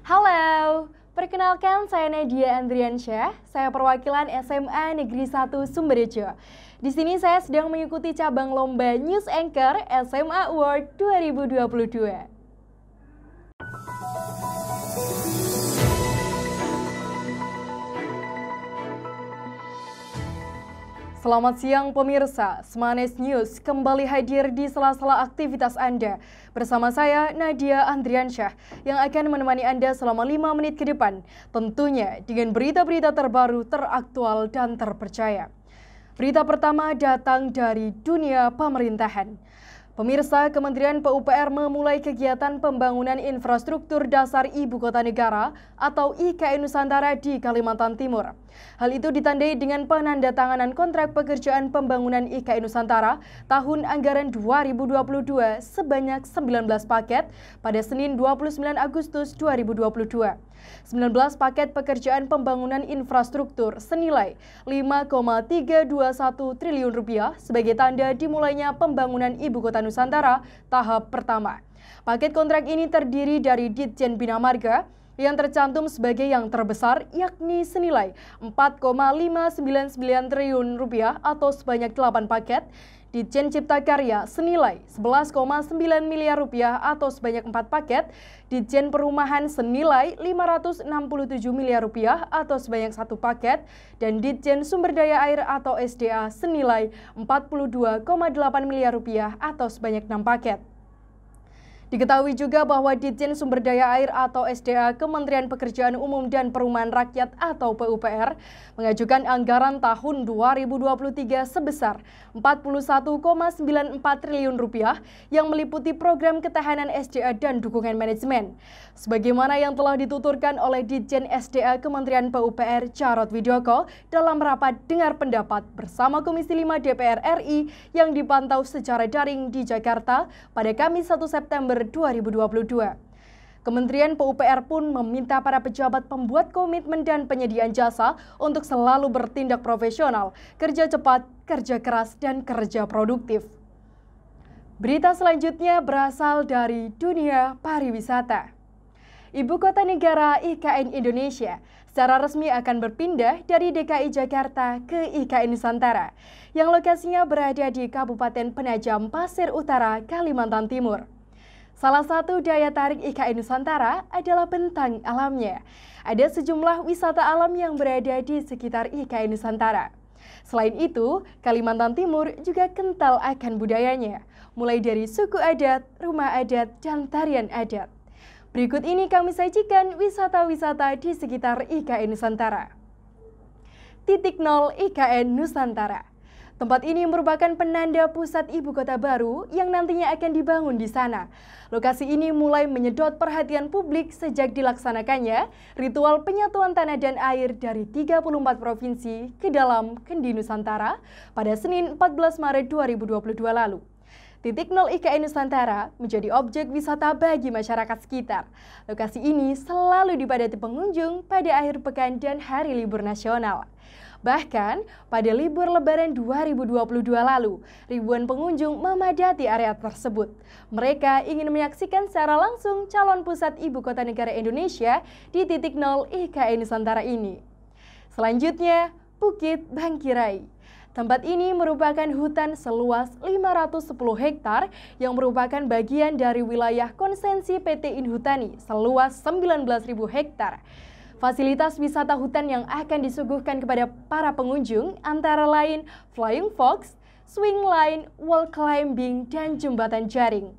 Halo, perkenalkan saya Nadia Andriansyah, saya perwakilan SMA Negeri 1 Sumberjo. Di sini saya sedang mengikuti cabang lomba News Anchor SMA Award 2022. Selamat siang pemirsa, Semanes News kembali hadir di sela-sela aktivitas Anda. Bersama saya Nadia Andriansyah yang akan menemani Anda selama 5 menit ke depan. Tentunya dengan berita-berita terbaru, teraktual dan terpercaya. Berita pertama datang dari dunia pemerintahan. Pemirsa, Kementerian PUPR memulai kegiatan pembangunan infrastruktur dasar Ibu Kota Negara atau IKN Nusantara di Kalimantan Timur. Hal itu ditandai dengan penandatanganan kontrak pekerjaan pembangunan IKN Nusantara tahun anggaran 2022 sebanyak 19 paket pada Senin 29 Agustus 2022. 19 paket pekerjaan pembangunan infrastruktur senilai 5,321 triliun rupiah sebagai tanda dimulainya pembangunan Ibu Kota Nusantara tahap pertama. Paket kontrak ini terdiri dari Ditjen Bina Marga yang tercantum sebagai yang terbesar, yakni senilai 4,599 triliun rupiah atau sebanyak 8 paket, Ditjen Cipta Karya senilai 11,9 miliar rupiah atau sebanyak 4 paket, Ditjen Perumahan senilai 567 miliar rupiah atau sebanyak 1 paket, dan Ditjen Sumber Daya Air atau SDA senilai 42,8 miliar rupiah atau sebanyak 6 paket. Diketahui juga bahwa Ditjen Sumber Daya Air atau SDA Kementerian Pekerjaan Umum dan Perumahan Rakyat atau PUPR mengajukan anggaran tahun 2023 sebesar 41,94 triliun rupiah yang meliputi program ketahanan SDA dan dukungan manajemen. Sebagaimana yang telah dituturkan oleh Ditjen SDA Kementerian PUPR Jarod Widyoko dalam rapat dengar pendapat bersama Komisi 5 DPR RI yang dipantau secara daring di Jakarta pada Kamis 1 September 2022. Kementerian PUPR pun meminta para pejabat pembuat komitmen dan penyediaan jasa untuk selalu bertindak profesional, kerja cepat, kerja keras, dan kerja produktif. Berita selanjutnya berasal dari dunia pariwisata. Ibu Kota Negara IKN Indonesia secara resmi akan berpindah dari DKI Jakarta ke IKN Nusantara yang lokasinya berada di Kabupaten Penajam Pasir Utara, Kalimantan Timur. Salah satu daya tarik IKN Nusantara adalah bentang alamnya. Ada sejumlah wisata alam yang berada di sekitar IKN Nusantara. Selain itu, Kalimantan Timur juga kental akan budayanya, mulai dari suku adat, rumah adat, dan tarian adat. Berikut ini kami sajikan wisata-wisata di sekitar IKN Nusantara. Titik Nol IKN Nusantara. Tempat ini merupakan penanda pusat ibu kota baru yang nantinya akan dibangun di sana. Lokasi ini mulai menyedot perhatian publik sejak dilaksanakannya ritual penyatuan tanah dan air dari 34 provinsi ke dalam Kendi Nusantara pada Senin 14 Maret 2022 lalu. Titik Nol IKN Nusantara menjadi objek wisata bagi masyarakat sekitar. Lokasi ini selalu dipadati pengunjung pada akhir pekan dan hari libur nasional. Bahkan, pada libur Lebaran 2022 lalu, ribuan pengunjung memadati area tersebut. Mereka ingin menyaksikan secara langsung calon pusat Ibu Kota Negara Indonesia di Titik Nol IKN Nusantara ini. Selanjutnya, Bukit Bangkirai. Tempat ini merupakan hutan seluas 510 hektar yang merupakan bagian dari wilayah konsensi PT Inhutani seluas 19.000 hektar. Fasilitas wisata hutan yang akan disuguhkan kepada para pengunjung antara lain Flying Fox, Swing Line, Wall Climbing, dan Jembatan Jaring.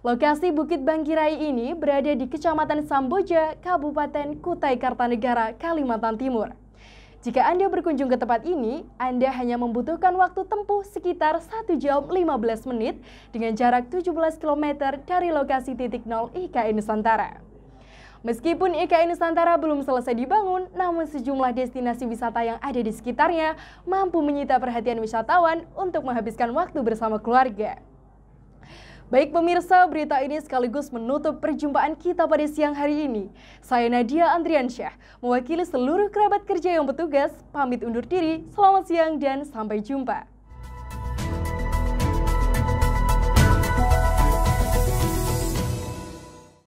Lokasi Bukit Bangkirai ini berada di Kecamatan Samboja, Kabupaten Kutai Kartanegara, Kalimantan Timur. Jika Anda berkunjung ke tempat ini, Anda hanya membutuhkan waktu tempuh sekitar 1 jam 15 menit dengan jarak 17 km dari lokasi Titik Nol IKN Nusantara. Meskipun IKN Nusantara belum selesai dibangun, namun sejumlah destinasi wisata yang ada di sekitarnya mampu menyita perhatian wisatawan untuk menghabiskan waktu bersama keluarga. Baik pemirsa, berita ini sekaligus menutup perjumpaan kita pada siang hari ini. Saya Nadia Andriansyah, mewakili seluruh kerabat kerja yang bertugas, pamit undur diri, selamat siang dan sampai jumpa.